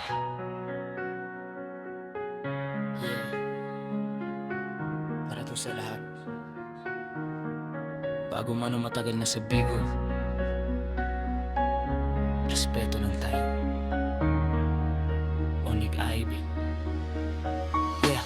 Yeah, para to sa lahat. Bago man o matagal na sa bigo, respeto lang tayo. Onig Ivy. Yeah.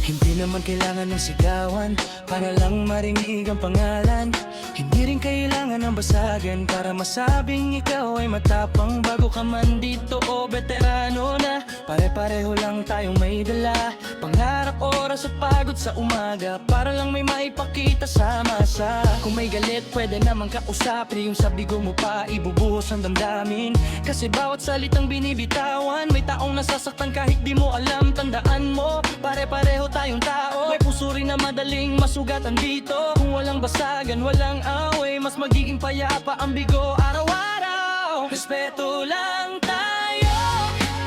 Hindi naman kailangan ng sigawan para lang marinig ang pangalan. Hindi rin kailangan ng basagan para masabing ikaw ay matapang. Bago ka man dito o veterano na, pare-pareho lang tayong may dala. Pangarap, oras at pagod sa umaga para lang may maipakita sa masa. Kung may galit pwede naman kausapin, yung sa bigo mo pa ibubuhos ang damdamin. Kasi bawat salitang binibitawan may taong nasasaktan kahit di mo alam. Tandaan mo, pare-pareho tayong tao. May puso rin na madaling masugatan dito. Kung walang basagan, walang away, mas magiging payapa ang bigo araw-araw. Respeto lang tayo,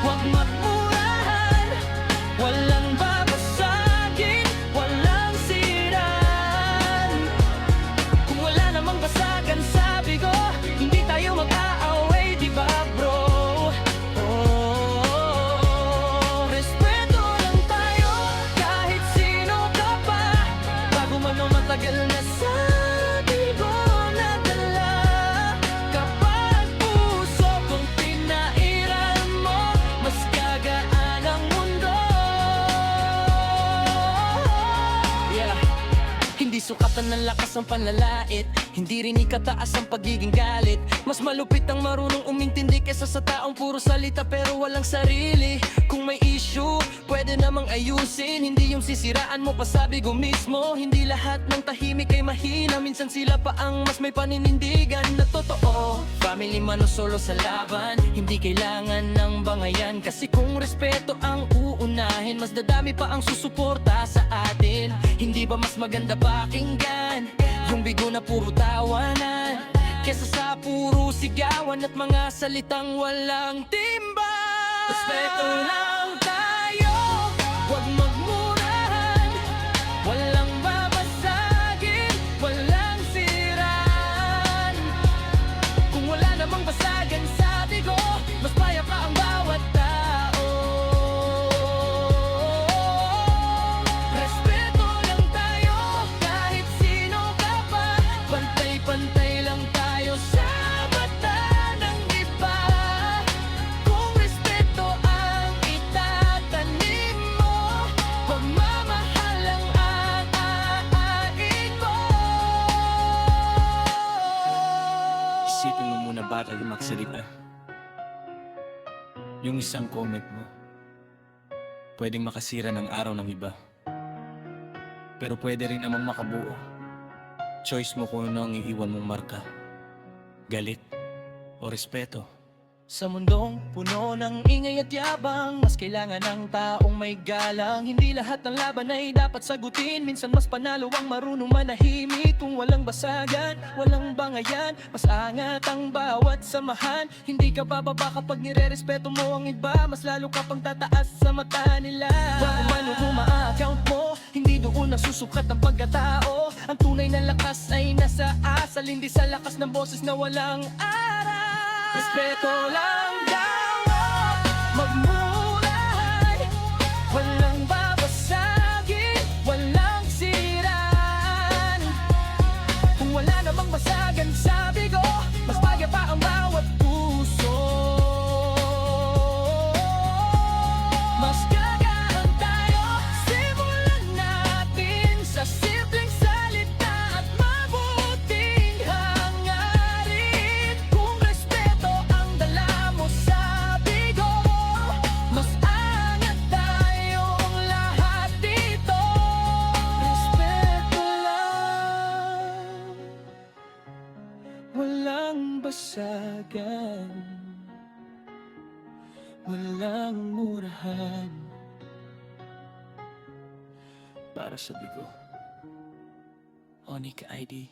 huwag magmurahan. Walang babasagin, walang siraan. Kung wala namang basagan sa bigo, hindi tayo mag-aaway, di ba bro? Oh, respeto lang tayo, kahit sino ka pa. Bago man o matagal na sa bigo nadala. Kapag puso kong pinairan mo, mas gagaan ang mundo. Yeah. Hindi sukatan ng lakas ang panlalait, hindi rin ikataas ang pagiging galit. Mas malupit ang marunong umintindi kesa sa taong puro salita pero walang sarili. Kung may issue, pwede namang ayusin, hindi yung sisiraan mo pa sa bigo mismo. Hindi lahat ng tahimik ay mahina, minsan sila pa ang mas may paninindigan na totoo. Family man o solo sa laban, hindi kailangan ng bangayan. Kasi kung respeto ang uunahin, mas dadami pa ang susuporta sa atin. Hindi ba mas maganda pakinggan yung bigo na puro tawanan, kesa sa puro sigawan at mga salitang walang timba? Respeto lang tayo, huwag magmurahan. Walang babasagin, walang siraan. Kung wala namang basagan sa bigo, mas payapa ang bawat tao. Respeto lang tayo, kahit sino ka pa. Pantay-pantay lang tayo sa mata ng iba. Kung respeto ang itatanim mo, pagmamahal ang aain mo. Isipin mo muna bago magsalita. Yung isang comment mo pwedeng makasira ng araw ng iba, pero pwede rin namang makabuo. Choice mo kung ano ang iiwan mong marka, galit o respeto. Sa mundong puno ng ingay at yabang, mas kailangan ng taong may galang. Hindi lahat ng laban ay dapat sagutin, minsan mas panalo ang marunong manahimik. Kung walang basagan, walang bangayan, mas angat ang bawat samahan. Hindi ka bababa kapag nire-respeto mo ang iba, mas lalo ka pang tataas sa mata nila. Bago man uma-account mo, hindi doon nasusukat ang pagkatao. Ang tunay na lakas ay nasa asal, hindi sa lakas ng boses na walang aral. Respeto lang daw, magmurahan. Walang babasagin, walang siraan. Kung wala namang basagan sa bigo, mas payapa ang bawat puso. Mas gagaan tayo, simulan natin sa simpleng salita at mabuting hangarin. Kung respeto ang dala mo sa bigo, mas angat tayong lahat dito. Respeto lang, walang basagan, walang murahan. Para sa bigo, Onig ID.